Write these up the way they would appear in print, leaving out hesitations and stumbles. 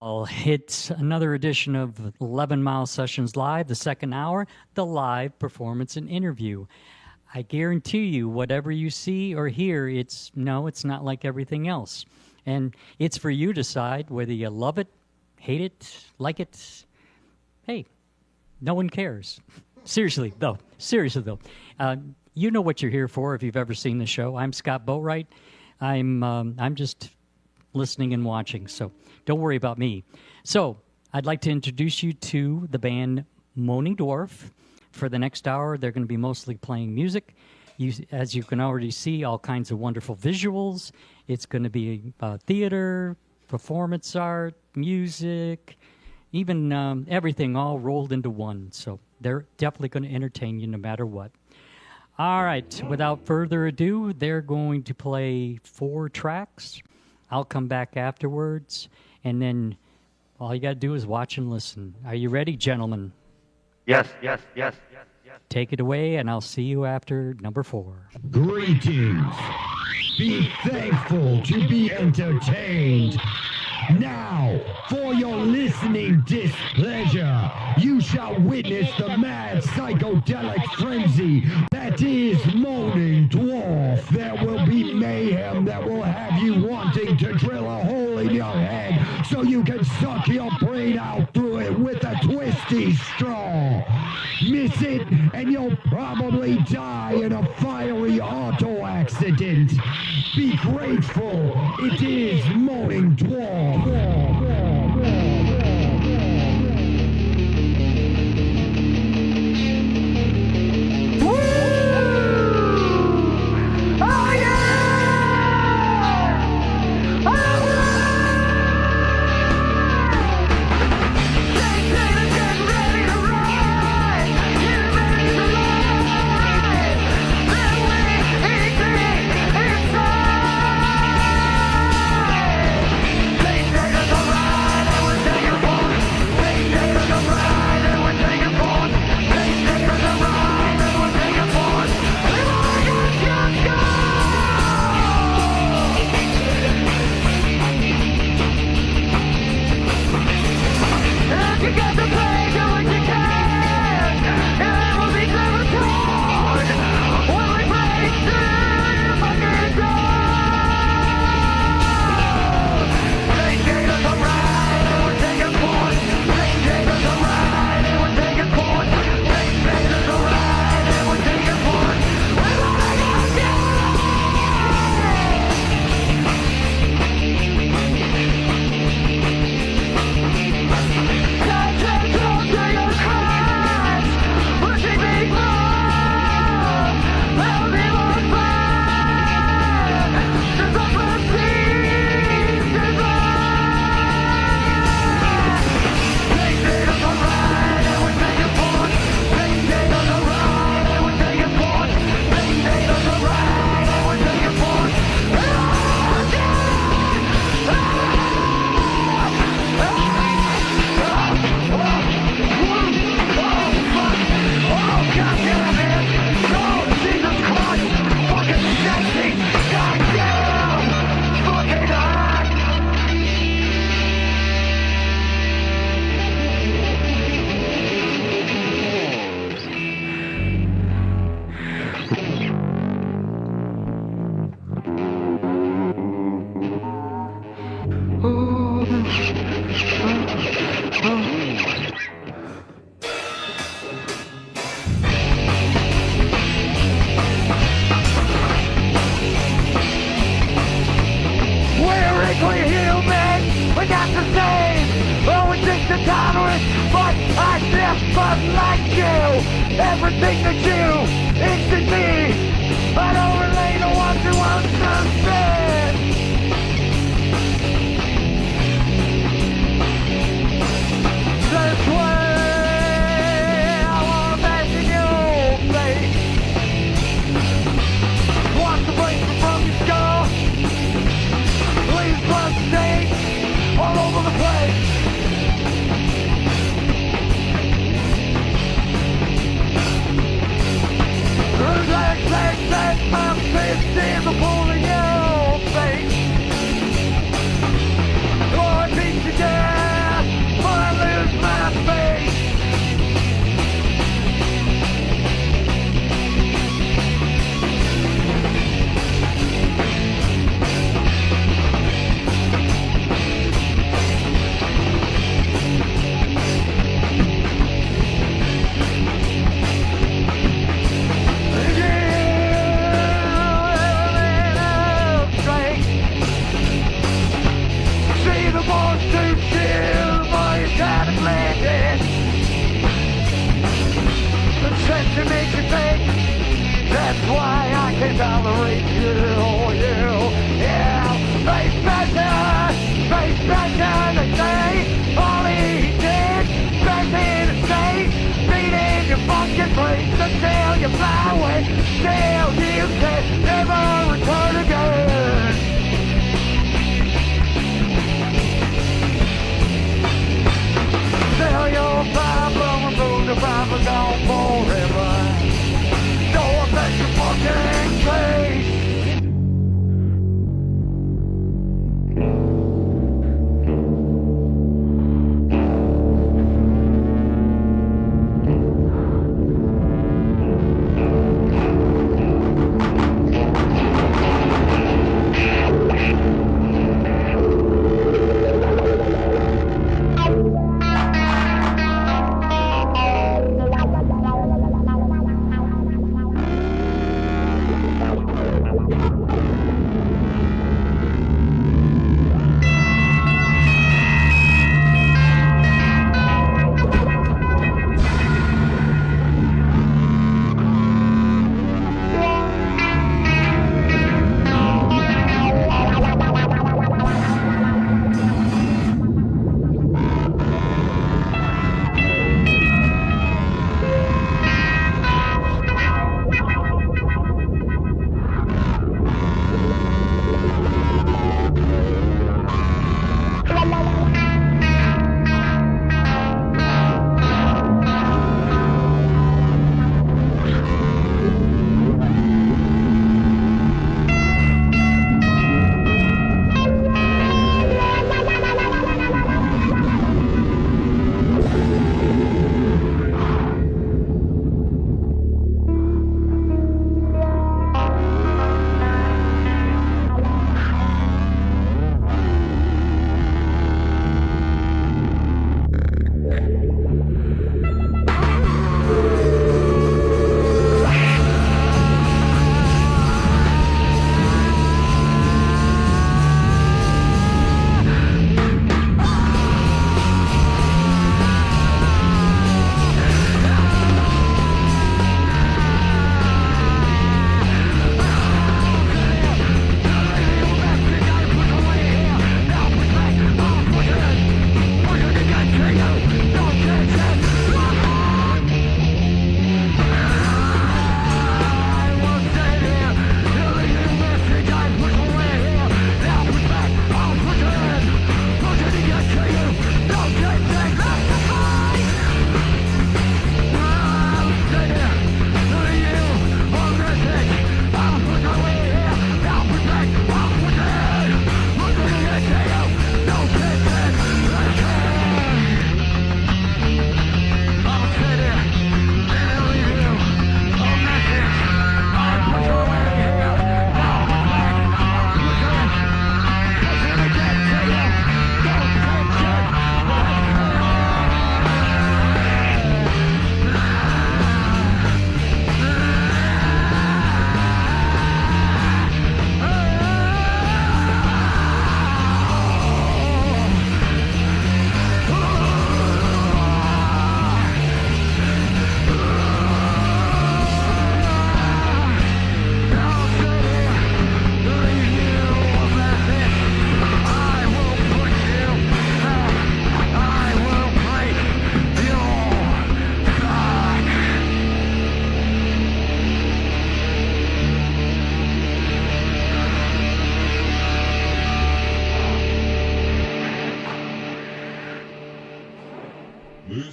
It's another edition of 11 Mile Sessions Live, the second hour, the live performance and interview. I guarantee you, whatever you see or hear, it's not like everything else. And it's for you to decide whether you love it, hate it, like it. Hey, no one cares. Seriously, though. You know what you're here for if you've ever seen the show. I'm Scott Boatwright. I'm just listening and watching, so don't worry about me. So I'd like to introduce you to the band Moaning Dwarf. For the next hour, they're going to be mostly playing music. As you can already see, all kinds of wonderful visuals. It's going to be theater, performance art, music, even everything all rolled into one. So they're definitely going to entertain you no matter what. All right, without further ado, they're going to play 4 tracks. I'll come back afterwards, and then all you got to do is watch and listen. Are you ready, gentlemen? Yes. Take it away, and I'll see you after number 4. Greetings. Be thankful to be entertained. Now, for your listening displeasure, you shall witness the mad psychedelic frenzy that is Moaning Dwarf. There will be mayhem that will have you wanting to drill a hole in your head so you can suck your brain out through it with a twisty straw. Miss it and you'll probably die in a fiery auto accident. Be grateful. It is Moaning Dwarf. I'm pissed in the pulling out. tolerate you, yeah. Face passion, they say. All he did, back in the state, beating your fucking brains until you fly away, till you can never return again. Sell your Bible, remove the Bible, gone forever. Don't affect your fucking face.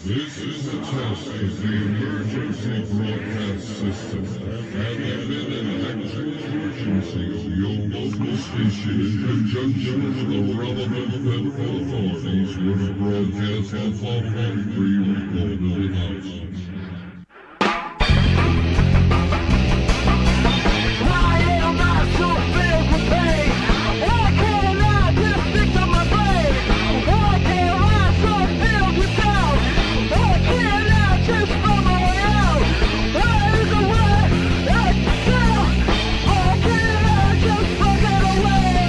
This is a test of the emergency broadcast system. Have you been in actual emergency of your local station in conjunction with the relevant federal authorities would broadcast the following pre-recorded announcements. Away.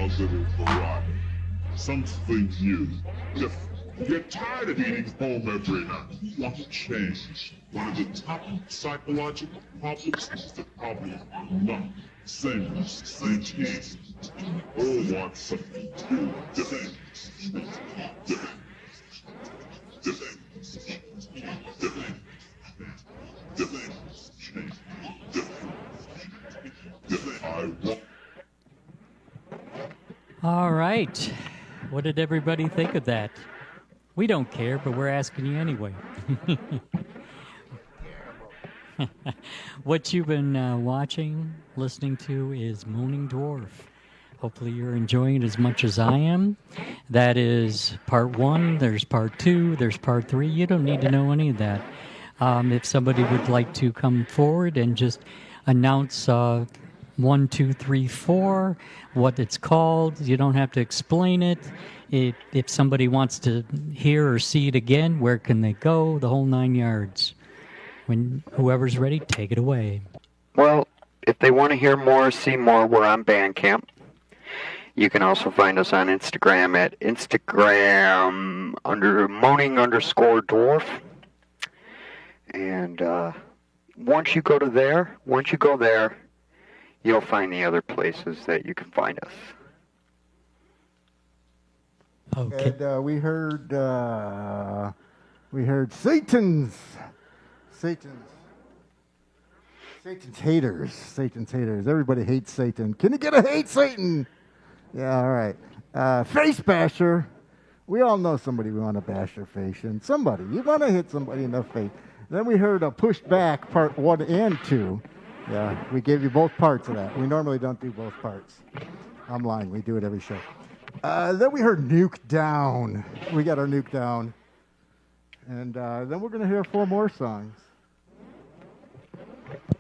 little variety. Something new, different. You're tired of eating home every night. You want to change. One of the top psychological problems is the problem of love. Sameness, routine. All want something new, different. Different. Different. Different. Different. Different. Different. I want. All right. What did everybody think of that? We don't care, but we're asking you anyway. What you've been watching, listening to is Moaning Dwarf. Hopefully you're enjoying it as much as I am. That is part 1. There's part 2. There's part 3. You don't need to know any of that. If somebody would like to come forward and just announce 1, 2, 3, 4, what it's called, you don't have to explain it. If somebody wants to hear or see it again, where can they go? The whole 9 yards. When whoever's ready, take it away. Well, if they want to hear more, see more, we're on Bandcamp. You can also find us on Instagram at Instagram under Moaning_Dwarf. And once you go there, you'll find the other places that you can find us. Okay. And we heard Satan's haters. Satan's haters. Everybody hates Satan. Can you get a hate Satan? Yeah, all right. Face basher. We all know somebody we want to bash their face. And somebody. You want to hit somebody in the face. Then we heard a pushed back part 1 and 2. Yeah, we gave you both parts of that. We normally don't do both parts. I'm lying. We do it every show. Then we heard Nuke Down. We got our Nuke Down. And then we're going to hear 4 more songs.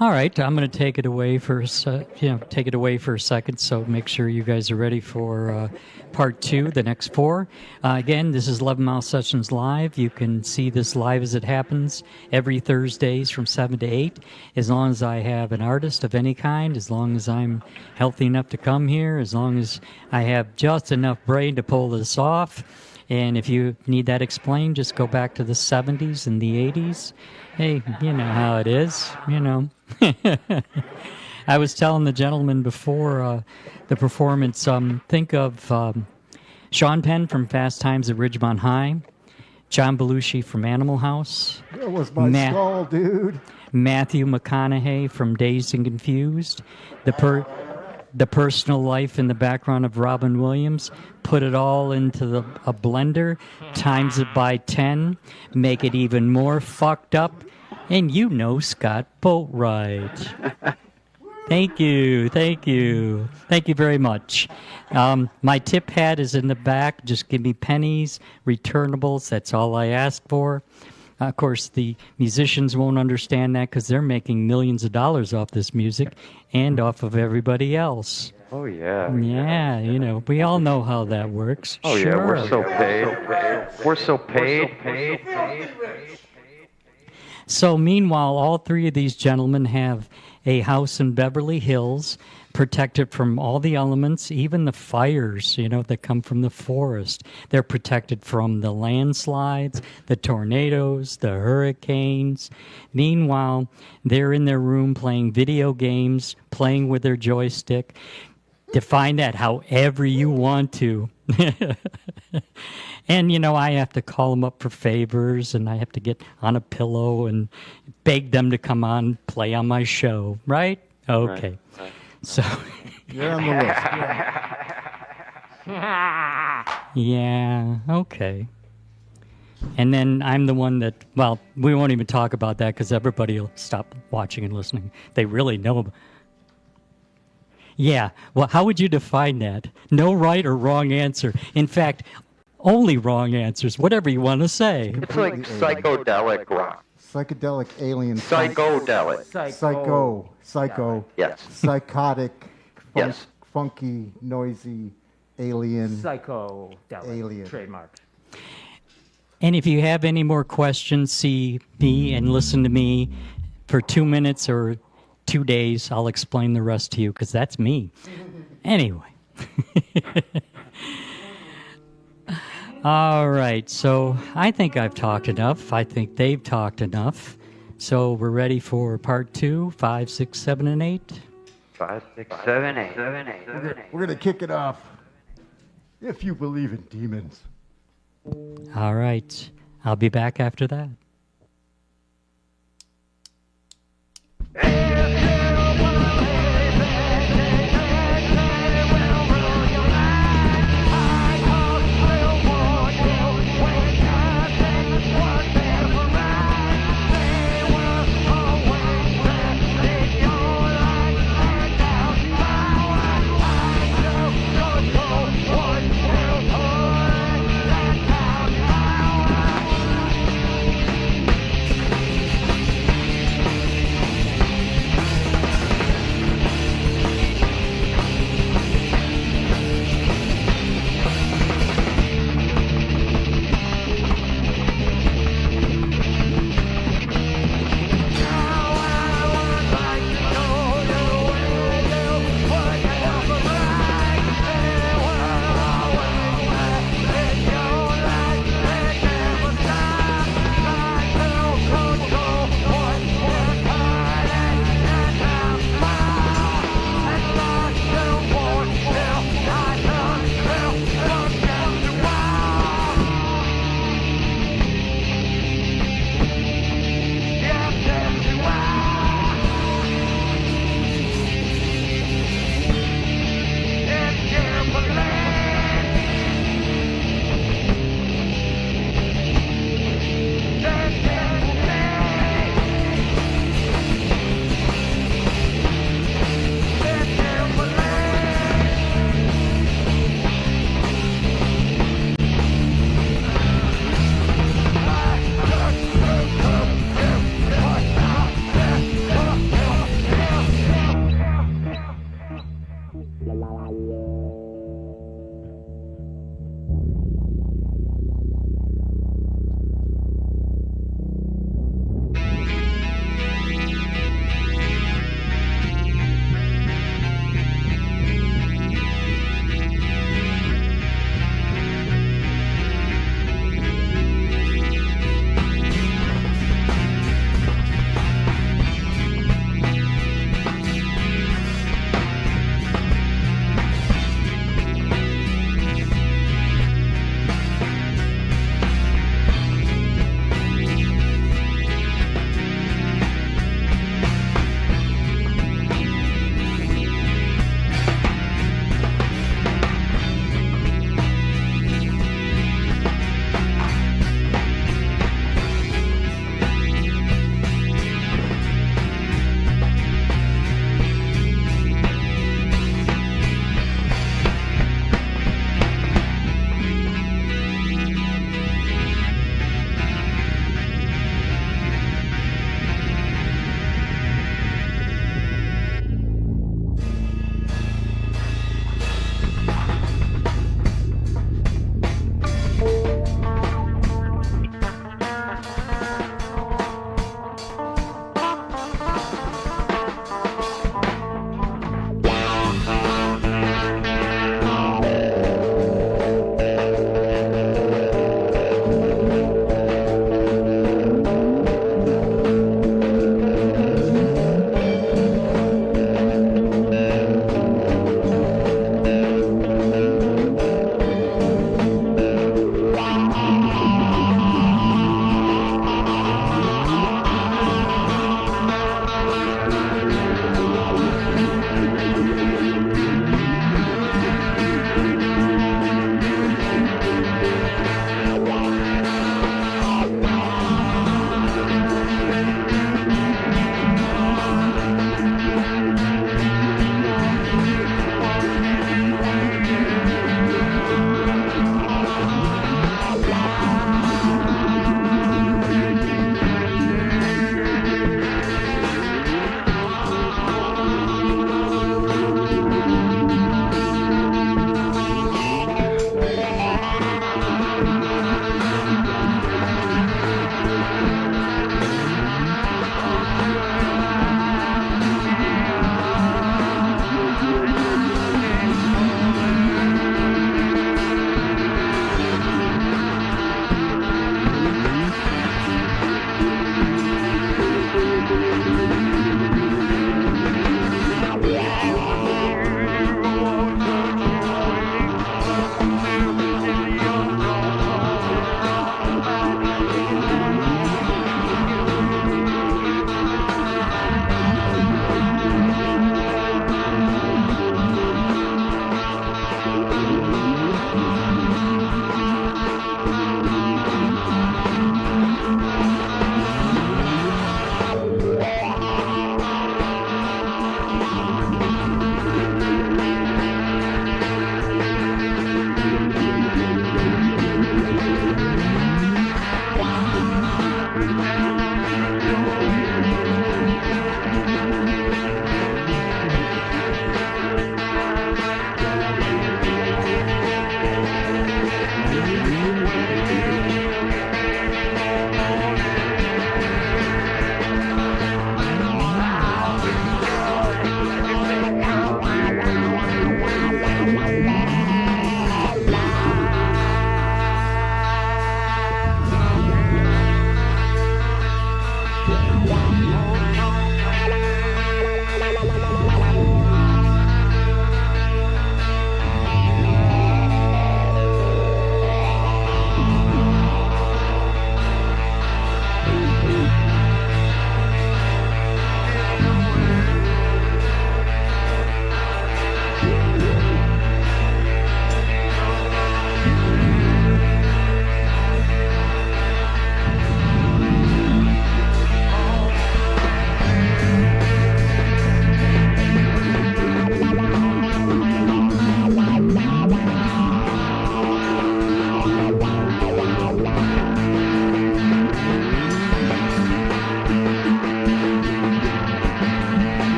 All right, I'm going to take it away for a second. So make sure you guys are ready for part 2, the next 4. Again, this is 11 Mile Sessions Live. You can see this live as it happens every Thursdays from 7 to 8. As long as I have an artist of any kind, as long as I'm healthy enough to come here, as long as I have just enough brain to pull this off. And if you need that explained, just go back to the 70s and the 80s. Hey, you know how it is, you know. I was telling the gentleman before the performance, think of Sean Penn from Fast Times at Ridgemont High, John Belushi from Animal House. That was my skull, dude. Matthew McConaughey from Dazed and Confused. The personal life in the background of Robin Williams. Put it all into a blender, times it by 10, make it even more fucked up, and you know Scott Boatwright. Thank you very much. My tip hat is in the back. Just give me pennies, returnables. That's all I ask for. Of course, the musicians won't understand that because they're making millions of dollars off this music and off of everybody else. Oh, yeah. Yeah, you know, we all know how that works. Oh, sure. yeah, we're so paid. We're so paid. So meanwhile, all 3 of these gentlemen have a house in Beverly Hills, protected from all the elements, even the fires, you know, that come from the forest. They're protected from the landslides, the tornadoes, the hurricanes. Meanwhile, they're in their room playing video games, playing with their joystick. Define that however you want to. And, you know, I have to call them up for favors, and I have to get on a pillow and beg them to come on, play on my show, right? Okay. Right. So you're on the list. Yeah, okay. And then I'm the one that, well, we won't even talk about that because everybody will stop watching and listening. They really know. Yeah, well, how would you define that? No right or wrong answer. In fact, only wrong answers, whatever you want to say. It's like psychedelic rock. Psychedelic alien. Psychodelic. Psycho. Yes. Psychotic. Yes. Funky, noisy, alien. Psychodelic. Alien. Trademark. And if you have any more questions, see me and listen to me for 2 minutes or 2 days. I'll explain the rest to you because that's me. Anyway. All right, so I think I've talked enough. I think they've talked enough. So we're ready for part 2, 5, 6, 7, and 8. 5, 6, 7, 8. We're gonna kick it off. If you believe in demons. All right, I'll be back after that.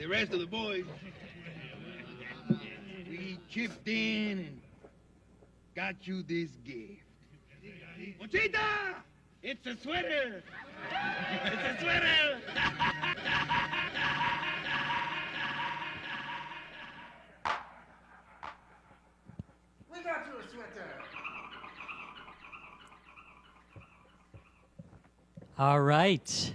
the rest of the boys, we chipped in and got you this gift. Mochita! It's a sweater! It's a sweater! We got you a sweater! All right.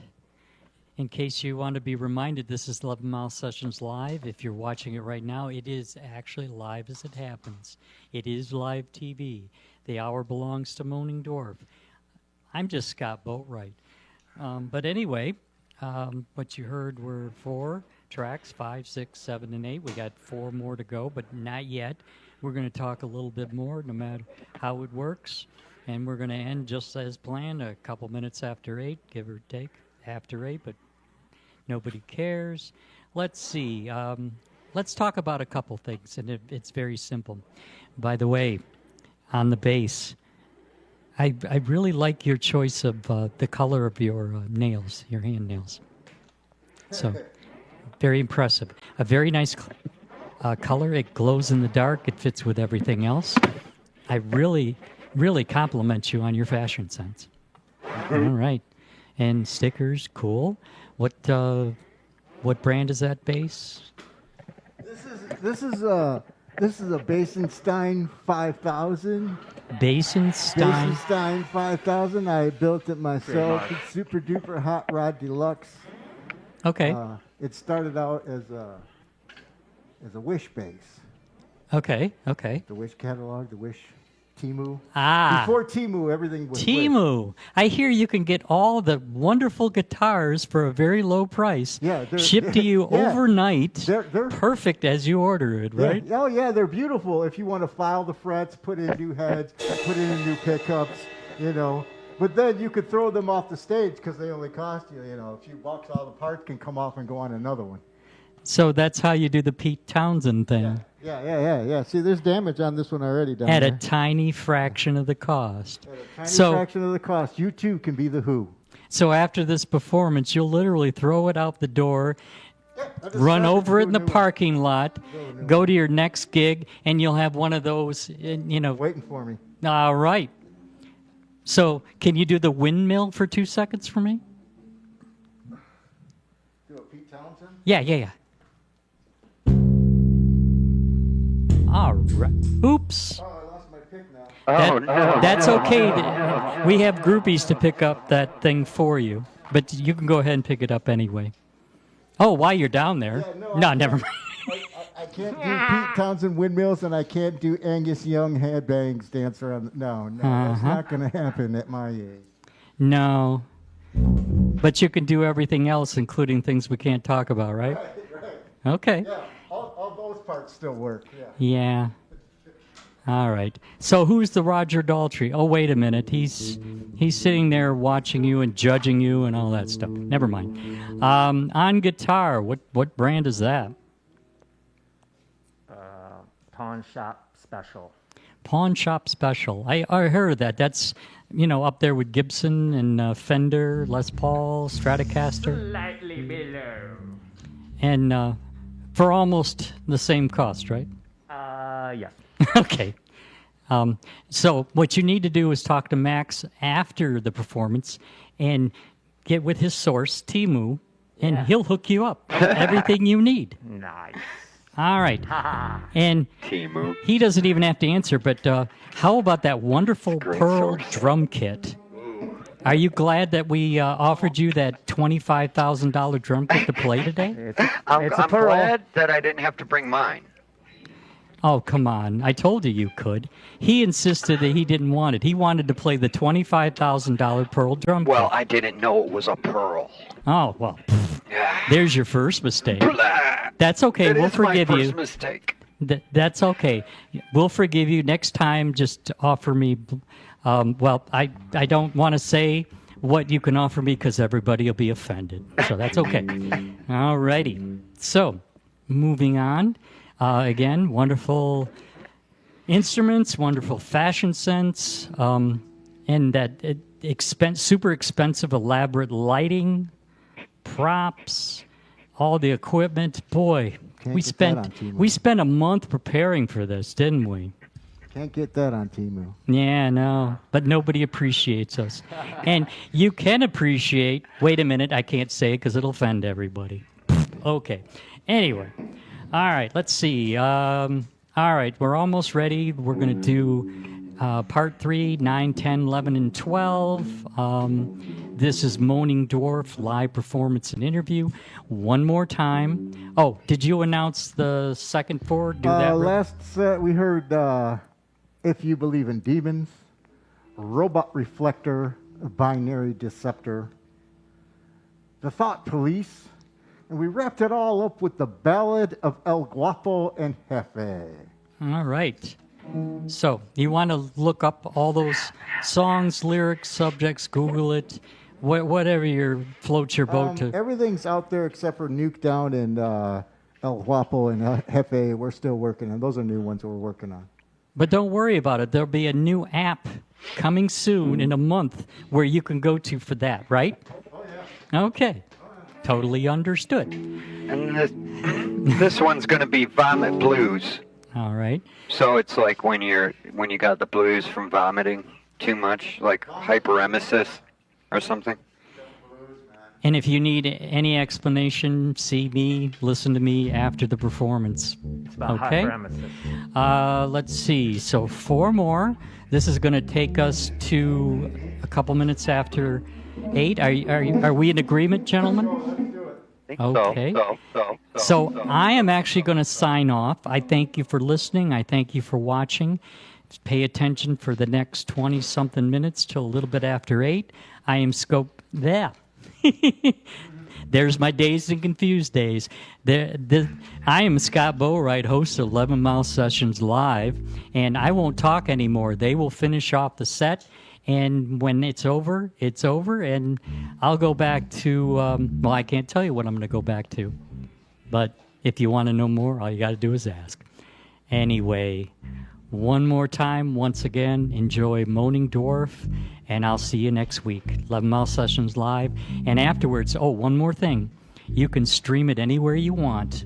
In case you want to be reminded, this is 11 Mile Sessions Live. If you're watching it right now, it is actually live as it happens. It is live TV. The hour belongs to Moaning Dwarf. I'm just Scott Boatwright. But anyway, what you heard were 4 tracks, 5, 6, 7, and 8. We got 4 more to go, but not yet. We're going to talk a little bit more, no matter how it works. And we're going to end just as planned, a couple minutes after 8, give or take, after 8, but nobody cares. Let's see. Let's talk about a couple things, and it's very simple. By the way, on the bass, I really like your choice of the color of your nails, your hand nails. So, very impressive. A very nice color. It glows in the dark. It fits with everything else. I really compliment you on your fashion sense. All right. And stickers, cool. What brand is that bass? This is a Basenstein 5000. Basenstein 5000. I built it myself. It's super duper hot rod deluxe. Okay. It started out as a Wish bass. Okay. The Wish catalog, the Wish Temu. Before Temu, everything was Temu. Wish. I hear you can get all the wonderful guitars for a very low price. Yeah, shipped to you overnight. They're perfect as you order it, right? Oh yeah, they're beautiful. If you want to file the frets, put in new heads, put in new pickups, But then you could throw them off the stage because they only cost you, a few bucks. All the parts can come off and go on another one. So that's how you do the Pete Townsend thing. Yeah. See, there's damage on this one already down at there. a tiny fraction of the cost. At a tiny fraction of the cost. You too can be the Who. So after this performance, you'll literally throw it out the door, run over it in the parking lot, go to your next gig, and you'll have one of those, waiting for me. All right. So can you do the windmill for 2 seconds for me? Do a Pete Townsend? Yeah. All right. Oops. Oh, I lost my pick now. That's okay. We have groupies to pick up that thing for you, but you can go ahead and pick it up anyway. Oh, while you're down there. No, never mind. I can't do Pete Townsend windmills, and I can't do Angus Young headbangs dance around. No, that's not going to happen at my age. No. But you can do everything else, including things we can't talk about, right? Right. Okay. Yeah, all those parts still work. Yeah. All right. So who's the Roger Daltrey? Oh, wait a minute. He's sitting there watching you and judging you and all that stuff. Never mind. On guitar, what brand is that? Pawn Shop Special. Pawn Shop Special. I heard of that. That's, up there with Gibson and Fender, Les Paul, Stratocaster. Slightly below. And for almost the same cost, right? Yes. Okay. So what you need to do is talk to Max after the performance and get with his source, Temu, and he'll hook you up. Everything you need. Nice. All right. And Temu. he doesn't even have to answer, but how about that wonderful Pearl drum kit? Are you glad that we offered you that $25,000 drum kit to play today? I'm glad that I didn't have to bring mine. Oh, come on. I told you could. He insisted that he didn't want it. He wanted to play the $25,000 Pearl drum kit. Well, I didn't know it was a Pearl. Oh, well, there's your first mistake. That's okay. We'll forgive you. That is my first mistake. That's okay. We'll forgive you. Next time, just offer me... I don't want to say what you can offer me because everybody will be offended. So that's okay. All righty. So, moving on. Again, wonderful instruments, wonderful fashion sense, and that super expensive, elaborate lighting, props, all the equipment. Boy, we spent a month preparing for this, didn't we? Can't get that on Temu. Yeah, no, but nobody appreciates us. And you can appreciate, wait a minute, I can't say it because it'll offend everybody. Okay. Anyway, all right, let's see. All right, we're almost ready. We're going to do part 3, 9, 10, 11, and 12. This is Moaning Dwarf, live performance and interview. One more time. Oh, did you announce the second 4? Do that. Last set we heard If You Believe in Demons, Robot Reflector, Binary Deceptor, The Thought Police, and we wrapped it all up with the Ballad of El Guapo and Jefe. All right. So you want to look up all those songs, lyrics, subjects, Google it, whatever floats your boat to. Everything's out there except for Nuke Down and El Guapo and Jefe. We're still working on. Those are new ones we're working on. But don't worry about it. There'll be a new app coming soon in a month where you can go to for that, right? Oh, yeah. Okay. Totally understood. And this one's going to be Vomit Blues. All right. So it's like when you got the blues from vomiting too much, like hyperemesis or something. And if you need any explanation, see me, listen to me after the performance. It's about Okay. hyperemesis. Let's see. So 4 more. This is going to take us to a couple minutes after 8. Are we in agreement, gentlemen? Okay. So I am actually going to sign off. I thank you for listening. I thank you for watching. Pay attention for the next 20-something minutes till a little bit after 8. I am Scope. There. There's my Dazed and Confused days. I am Scott Boatwright, host of 11 Mile Sessions Live, and I won't talk anymore. They will finish off the set. And when it's over, and I'll go back to, well, I can't tell you what I'm going to go back to. But if you want to know more, all you got to do is ask. Anyway, one more time, once again, enjoy Moaning Dwarf, and I'll see you next week. 11 Mile Sessions Live. And afterwards, one more thing. You can stream it anywhere you want.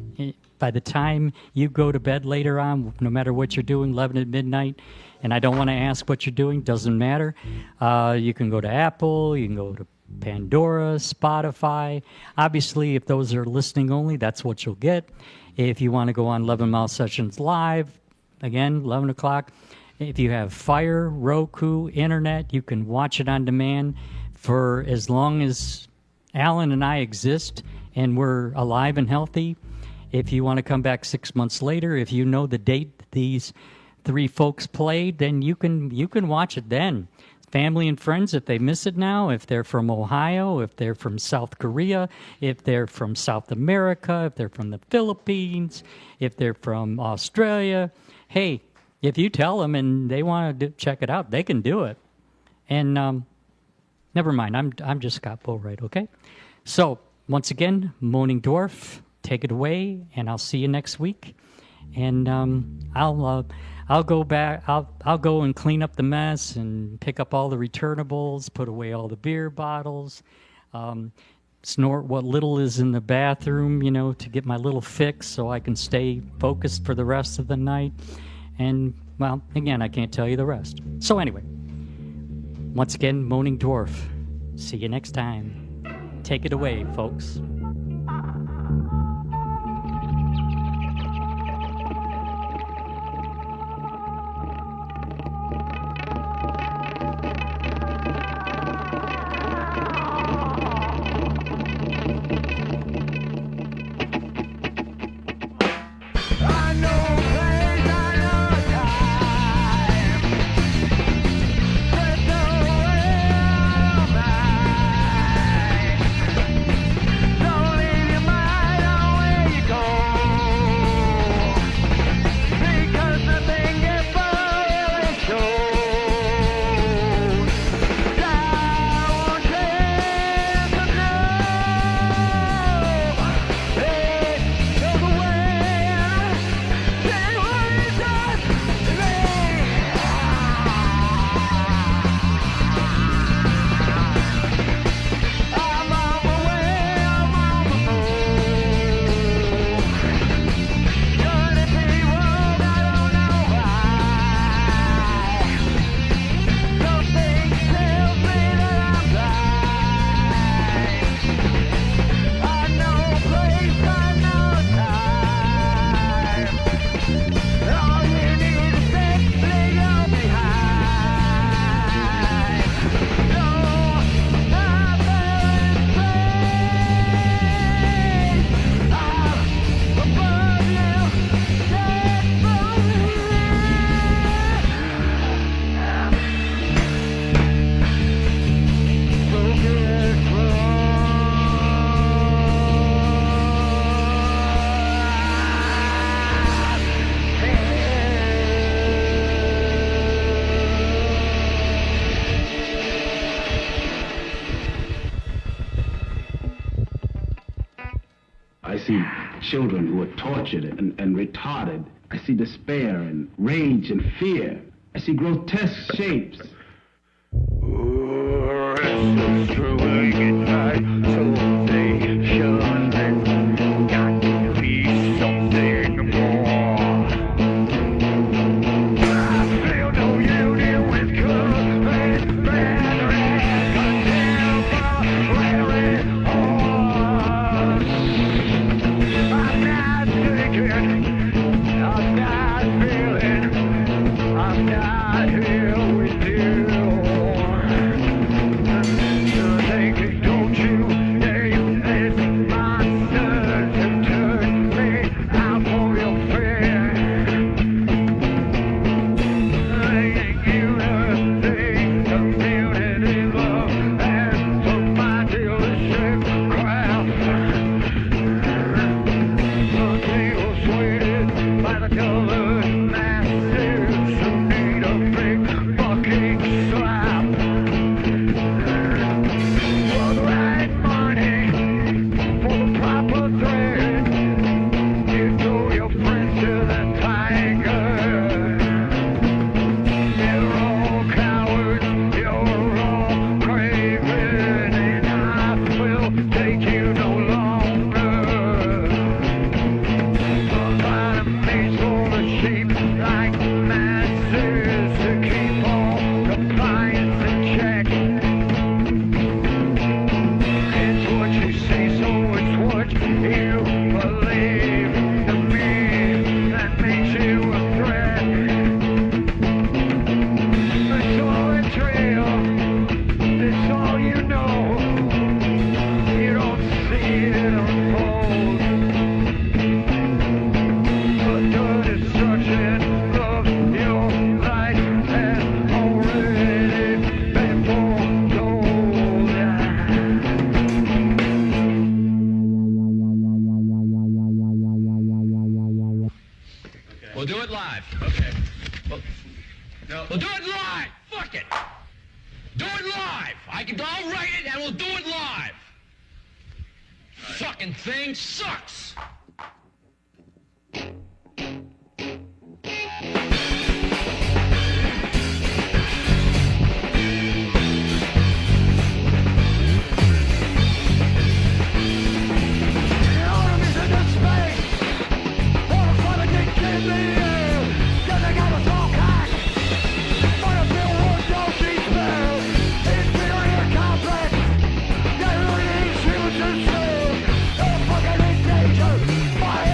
By the time you go to bed later on, no matter what you're doing, 11 at midnight, and I don't want to ask what you're doing, doesn't matter. You can go to Apple, you can go to Pandora, Spotify. Obviously, if those are listening only, that's what you'll get. If you want to go on 11 Mile Sessions Live, again, 11 o'clock. If you have Fire, Roku, Internet, you can watch it on demand for as long as Alan and I exist and we're alive and healthy. If you want to come back 6 months later, if you know the date that these 3 folks played, then you can watch it then. Family and friends, if they miss it now, if they're from Ohio, if they're from South Korea, if they're from South America, if they're from the Philippines, if they're from Australia, hey, if you tell them and they want to check it out, they can do it. And never mind, I'm just Scott Boatwright, okay? So, once again, Moaning Dwarf, take it away, and I'll see you next week. And I'll go back. I'll go and clean up the mess and pick up all the returnables, put away all the beer bottles, snort what little is in the bathroom, to get my little fix so I can stay focused for the rest of the night. And, well, again, I can't tell you the rest. So anyway, once again, Moaning Dwarf. See you next time. Take it away, folks. No see children who are tortured and retarded. I see despair and rage and fear. I see grotesque shapes. Got to be something more. I feel no union with good and bad and contemporary horse. I'm not thinking, I'm not feeling, I'm not here with you. Thinking, don't you name this monster to turn me out for your fear. Unity, community, love, and for my dealership craft. The deal swayed by the colored masses who need a big fucking slap. For the right money, for the proper thread, you throw your friends to the tiger. You're all cowards, you're all craven, and I will take you no longer. The bottom is full of sheep like masses to keep all compliance in check. It's what you see, so it's what you believe. The me that makes you a threat. It's all it's real. It's all you know. You don't see it unfold. But the destruction of your life has already been foretold. We'll do it live. Okay. We'll do it live. Fuck it. Do it live. I'll write it and we'll do it live. Fucking thing sucks. Fire!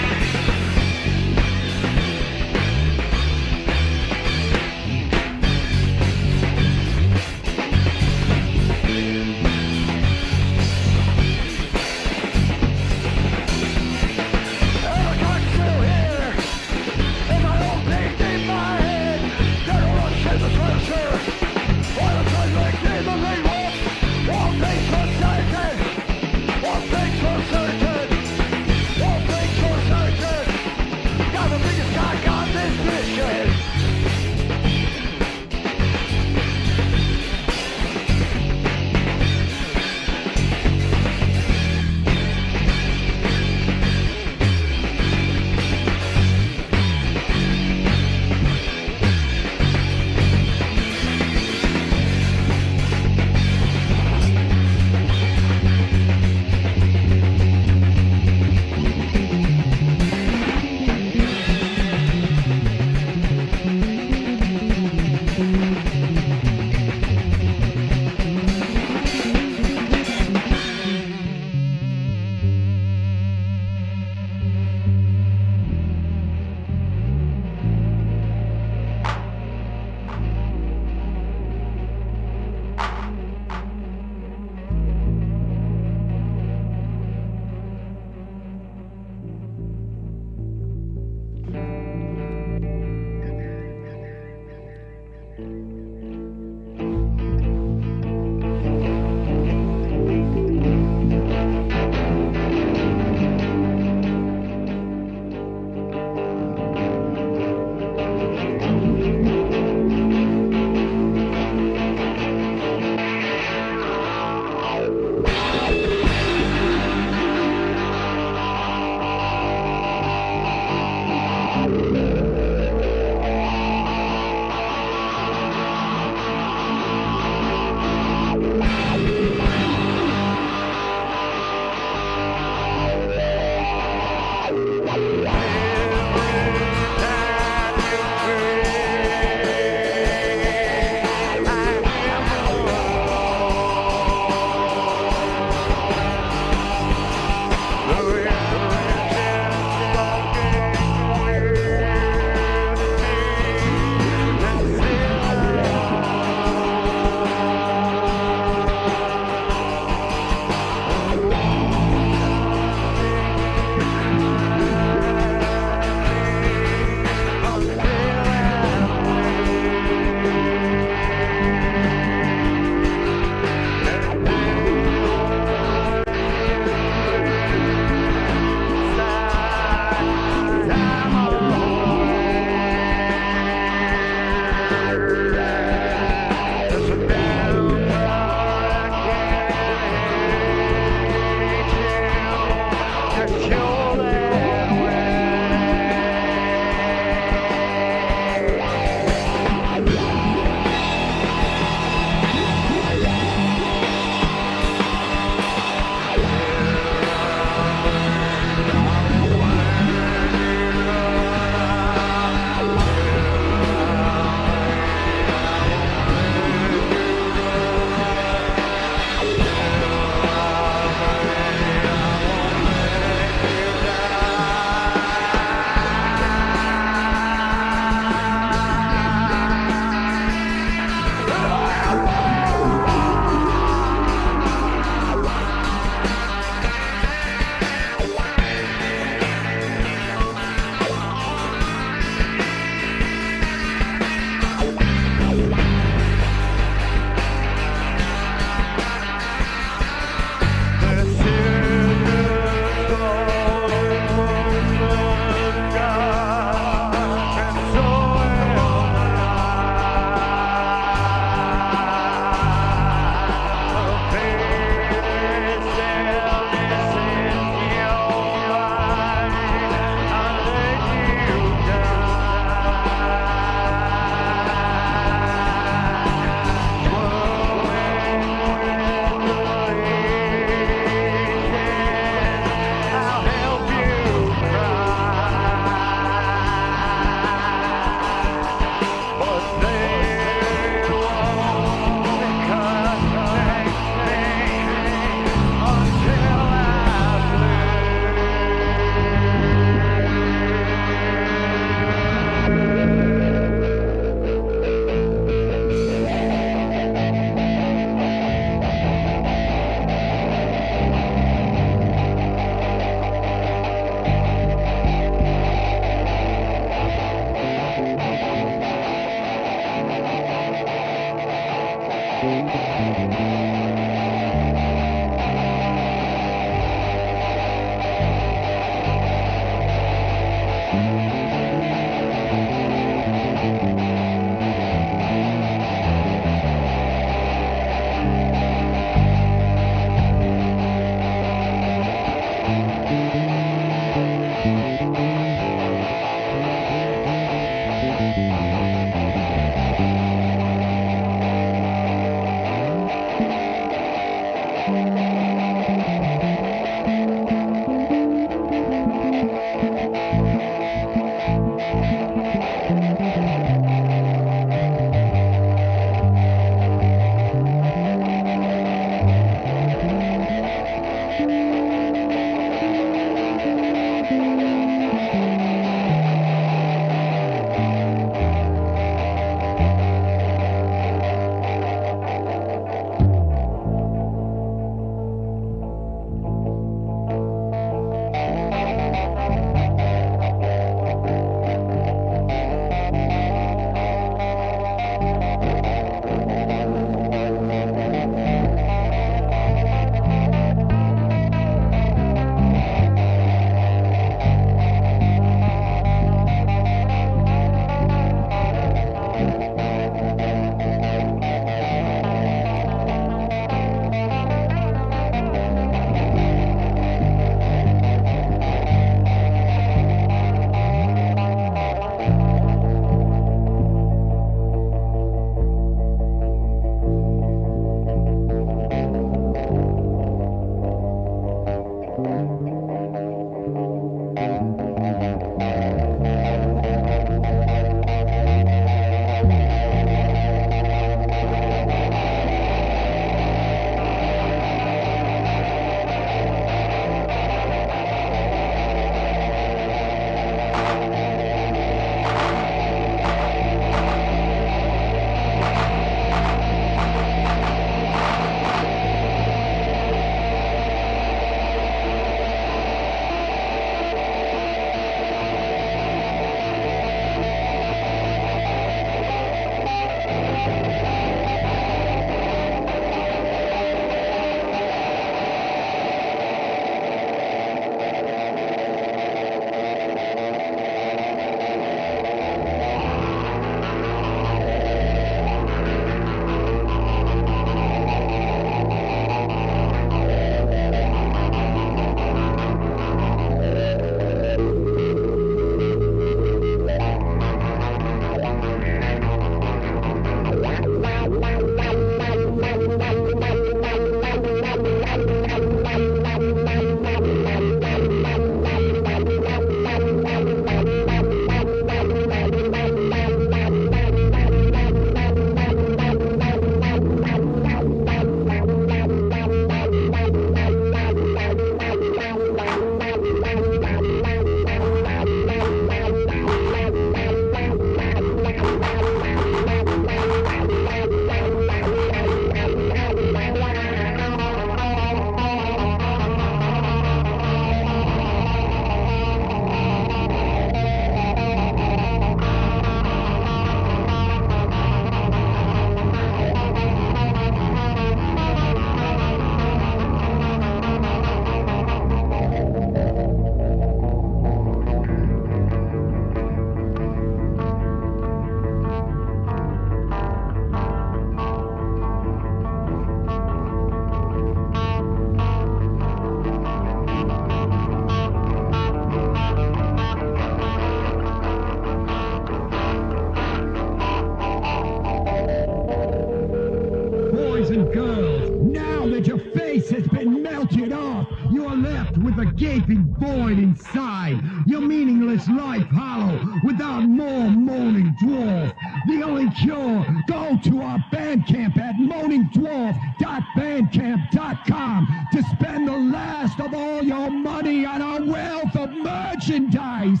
left with a gaping void inside. Your meaningless life hollow without more Moaning Dwarf. The only cure, go to our Bandcamp at moaningdwarf.bandcamp.com to spend the last of all your money on our wealth of merchandise.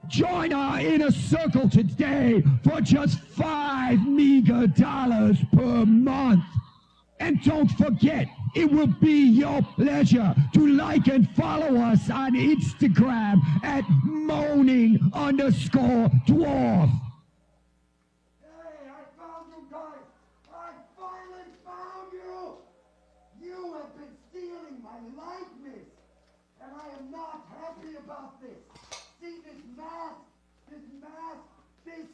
Join our inner circle today for just $5 meager per month. And don't forget, it will be your pleasure to like and follow us on Instagram at moaning_dwarf. Hey, I found you guys! I finally found you! You have been stealing my likeness! And I am not happy about this! See this mask? This mask? This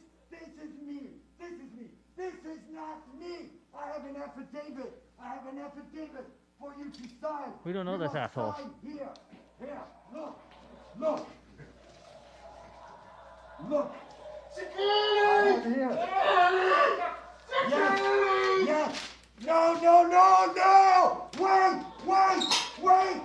is me! This is me! This is not me! I have an affidavit! I have an affidavit for you to sign! We don't know You this must asshole. sign Here! Here! Look! Look! Look! Security! Here! Yes! Yes! No! No! No! No! Wait! Wait! Wait!